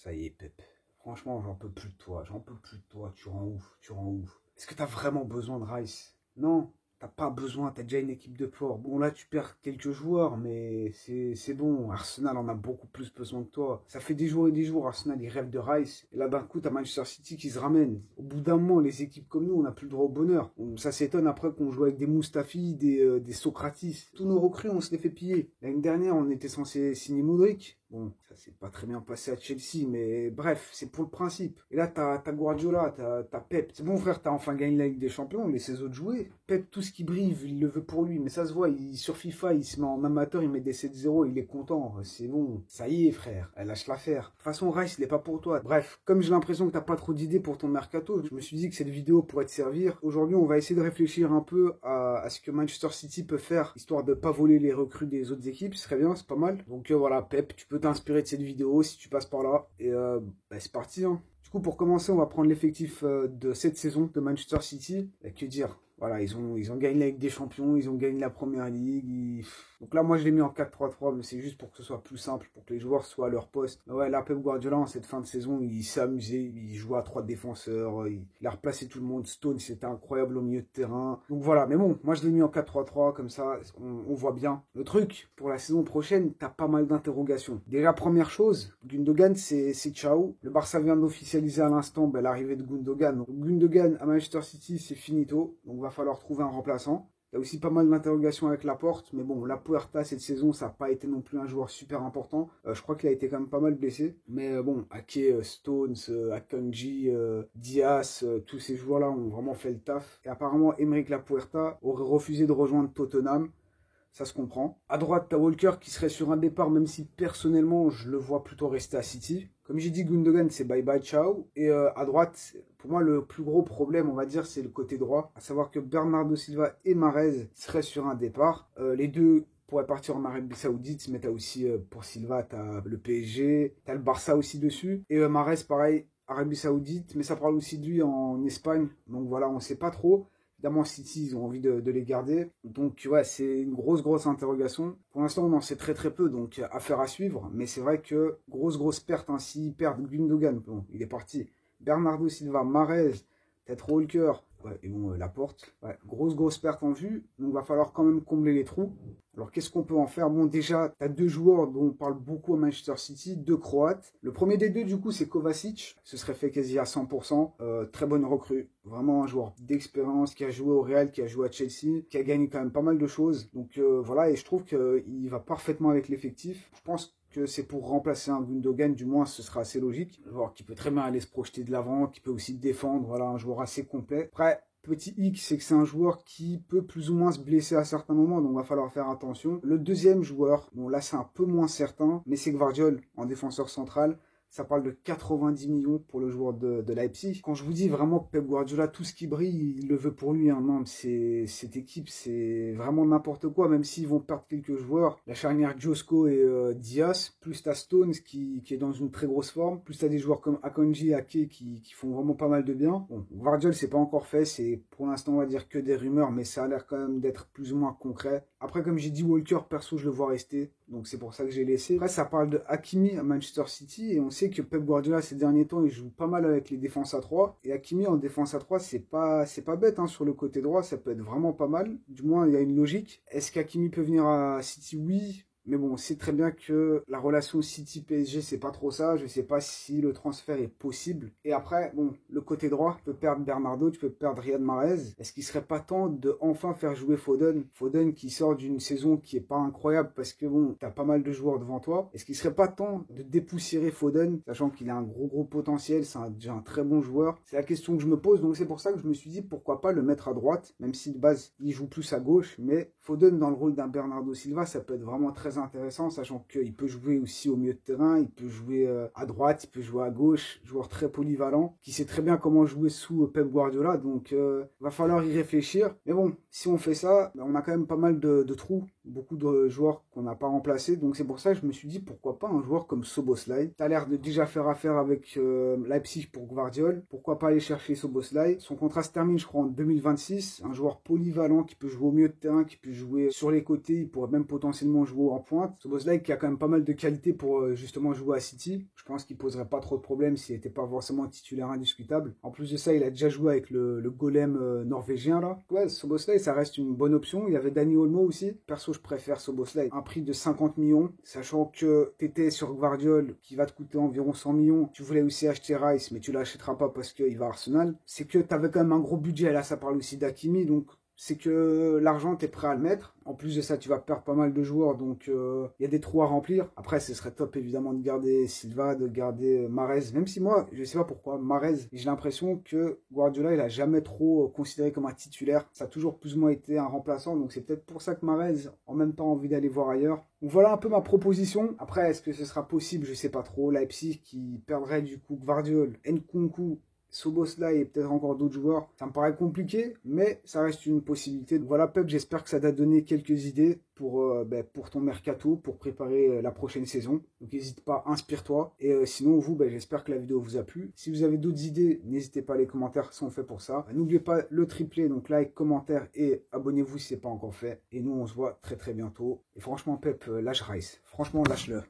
Ça y est, Pep. Franchement, j'en peux plus de toi. J'en peux plus de toi. Tu rends ouf. Tu rends ouf. Est-ce que t'as vraiment besoin de Rice? Non. T'as pas besoin, t'as déjà une équipe de fort. Bon, là, tu perds quelques joueurs, mais c'est bon. Arsenal en a beaucoup plus besoin que toi. Ça fait des jours et des jours, Arsenal, ils rêvent de Rice. Et là, d'un coup, t'as Manchester City qui se ramène. Au bout d'un moment, les équipes comme nous, on n'a plus le droit au bonheur. Ça s'étonne après qu'on joue avec des Mustafi, des Socrates. Tous nos recrues, on se les fait piller. L'année dernière, on était censé signer Modric. Bon, ça s'est pas très bien passé à Chelsea, mais bref, c'est pour le principe. Et là, t'as Guardiola, t'as Pep. C'est bon, frère, t'as enfin gagné la Ligue des Champions, laisse les autres jouer. Pep, tout ce qui brille, il le veut pour lui, mais ça se voit, sur FIFA, il se met en amateur, il met des 7-0, il est content. C'est bon, ça y est, frère, elle lâche l'affaire. De toute façon, Rice, il est pas pour toi. Bref, comme j'ai l'impression que t'as pas trop d'idées pour ton mercato, je me suis dit que cette vidéo pourrait te servir. Aujourd'hui, on va essayer de réfléchir un peu à ce que Manchester City peut faire, histoire de pas voler les recrues des autres équipes. Ce serait bien, c'est pas mal. Donc voilà, Pep, tu peux t'inspirer de cette vidéo si tu passes par là. Et c'est parti, hein. Du coup, pour commencer, on va prendre l'effectif de cette saison de Manchester City. Et que dire? Voilà, ils ont gagné la Ligue des Champions, ils ont gagné la Première Ligue. Donc là, moi, je l'ai mis en 4-3-3, mais c'est juste pour que ce soit plus simple, pour que les joueurs soient à leur poste. Mais ouais, là, Pep Guardiola, en cette fin de saison, il s'est amusé, il joue à 3 défenseurs, il a replacé tout le monde. Stone, c'était incroyable au milieu de terrain. Donc voilà, mais bon, moi, je l'ai mis en 4-3-3, comme ça, on voit bien. Le truc, pour la saison prochaine, t'as pas mal d'interrogations. Déjà, première chose, Gundogan, c'est ciao. Le Barça vient d'officialiser à l'instant l'arrivée de Gundogan. Donc, Gundogan à Manchester City, c'est finito. Donc, va falloir trouver un remplaçant. Il y a aussi pas mal d'interrogations avec Laporte, mais bon, Lapuerta cette saison, ça n'a pas été non plus un joueur super important. Je crois qu'il a été quand même pas mal blessé. Mais bon, Ake, Stones, Akanji, Diaz, tous ces joueurs-là ont vraiment fait le taf. Et apparemment, Aymeric Lapuerta aurait refusé de rejoindre Tottenham. Ça se comprend. À droite, t'as Walker qui serait sur un départ, même si personnellement, je le vois plutôt rester à City. Comme j'ai dit, Gundogan, c'est bye bye, ciao. Et à droite, pour moi, le plus gros problème, on va dire, c'est le côté droit. À savoir que Bernardo Silva et Mahrez seraient sur un départ. Les deux pourraient partir en Arabie Saoudite, mais t'as aussi, pour Silva, t'as le PSG, t'as le Barça aussi dessus. Et Mahrez, pareil, Arabie Saoudite, mais ça parle aussi de lui en Espagne. Donc voilà, on sait pas trop. Évidemment, City, ils ont envie de les garder. Donc, ouais, c'est une grosse interrogation. Pour l'instant, on en sait très peu, donc affaire à suivre. Mais c'est vrai que grosse perte, hein, s'ils perdent Gundogan, bon, il est parti. Bernardo Silva, Mahrez, peut-être Walker, ouais, et bon, Laporte. Ouais, grosse perte en vue. Donc, va falloir quand même combler les trous. Alors, qu'est-ce qu'on peut en faire? Bon, déjà, tu as deux joueurs dont on parle beaucoup à Manchester City, deux Croates. Le premier des deux, du coup, c'est Kovacic. Ce serait fait quasi à 100%. Très bonne recrue. Vraiment un joueur d'expérience qui a joué au Real, qui a joué à Chelsea, qui a gagné quand même pas mal de choses. Donc voilà, et je trouve qu'il va parfaitement avec l'effectif. Je pense que c'est pour remplacer un Gundogan, du moins ce sera assez logique. Un joueur qui peut très bien aller se projeter de l'avant, qui peut aussi défendre, voilà, un joueur assez complet. Après, petit hic, c'est que c'est un joueur qui peut plus ou moins se blesser à certains moments, donc il va falloir faire attention. Le deuxième joueur, bon là c'est un peu moins certain, mais c'est Gvardiol en défenseur central. Ça parle de 90 millions pour le joueur de Leipzig. Quand je vous dis vraiment que Pep Guardiola, tout ce qui brille, il le veut pour lui. Hein. Non, cette équipe, c'est vraiment n'importe quoi. Même s'ils vont perdre quelques joueurs. La charnière Josko et Diaz, plus t'as Stones qui est dans une très grosse forme. Plus t'as des joueurs comme Akanji et Ake qui font vraiment pas mal de bien. Bon, Guardiola, c'est pas encore fait. C'est pour l'instant, on va dire que des rumeurs, mais ça a l'air quand même d'être plus ou moins concret. Après, comme j'ai dit, Walker, perso, je le vois rester. Donc c'est pour ça que j'ai laissé. Après, ça parle de Hakimi à Manchester City. Et on sait que Pep Guardiola, ces derniers temps, il joue pas mal avec les défenses à 3. Et Hakimi en défense à 3, c'est pas bête. Hein, sur le côté droit, ça peut être vraiment pas mal. Du moins, il y a une logique. Est-ce qu'Hakimi peut venir à City? Oui. Mais bon, on sait très bien que la relation City-PSG, c'est pas trop ça. Je sais pas si le transfert est possible. Et après, bon, le côté droit, tu peux perdre Bernardo, tu peux perdre Riyad Mahrez. Est-ce qu'il serait pas temps de enfin faire jouer Foden? Foden qui sort d'une saison qui est pas incroyable parce que bon, t'as pas mal de joueurs devant toi. Est-ce qu'il serait pas temps de dépoussiérer Foden, sachant qu'il a un gros potentiel, c'est déjà un très bon joueur? C'est la question que je me pose, donc c'est pour ça que je me suis dit pourquoi pas le mettre à droite, même si de base il joue plus à gauche, mais Foden dans le rôle d'un Bernardo Silva, ça peut être vraiment très intéressant, sachant qu'il peut jouer aussi au milieu de terrain, il peut jouer à droite, il peut jouer à gauche, joueur très polyvalent, qui sait très bien comment jouer sous Pep Guardiola, donc va falloir y réfléchir. Mais bon, si on fait ça, on a quand même pas mal de trous beaucoup de joueurs qu'on n'a pas remplacés. Donc c'est pour ça que je me suis dit pourquoi pas un joueur comme Szoboszlai. Tu as l'air de déjà faire affaire avec Leipzig pour Gvardiol. Pourquoi pas aller chercher Szoboszlai. Son contrat se termine je crois en 2026. Un joueur polyvalent qui peut jouer au milieu de terrain, qui peut jouer sur les côtés. Il pourrait même potentiellement jouer en pointe. Szoboszlai qui a quand même pas mal de qualité pour justement jouer à City. Je pense qu'il poserait pas trop de problèmes s'il n'était pas forcément un titulaire indiscutable. En plus de ça, il a déjà joué avec le golem norvégien là. Ouais, Szoboszlai, ça reste une bonne option. Il y avait Dani Olmo aussi. Perso, je préfère Szoboszlai. Un prix de 50 millions, sachant que t'étais sur Gvardiol qui va te coûter environ 100 millions. Tu voulais aussi acheter Rice, mais tu l'achèteras pas parce qu'il va à Arsenal. C'est que t'avais quand même un gros budget. Là, ça parle aussi d'Hakimi, donc c'est que l'argent, tu es prêt à le mettre. En plus de ça, tu vas perdre pas mal de joueurs, donc il y a des trous à remplir. Après, ce serait top évidemment de garder Silva, de garder Mahrez. Même si moi, je sais pas pourquoi, Mahrez, j'ai l'impression que Guardiola, il a jamais trop considéré comme un titulaire. Ça a toujours plus ou moins été un remplaçant, donc c'est peut-être pour ça que Mahrez, en même temps, a envie d'aller voir ailleurs. Donc voilà un peu ma proposition. Après, est-ce que ce sera possible? Je sais pas trop. Leipzig qui perdrait du coup Gvardiol, Nkunku, Szoboszlai et peut-être encore d'autres joueurs, ça me paraît compliqué, mais ça reste une possibilité. Donc voilà Pep, j'espère que ça t'a donné quelques idées pour ton mercato, pour préparer la prochaine saison. Donc n'hésite pas, inspire-toi. Et sinon vous, j'espère que la vidéo vous a plu. Si vous avez d'autres idées, n'hésitez pas, les commentaires sont faits pour ça. N'oubliez pas le triplé, donc like, commentaire et abonnez-vous si ce n'est pas encore fait. Et nous on se voit très très bientôt. Et franchement Pep, lâche Rice. Franchement lâche-le.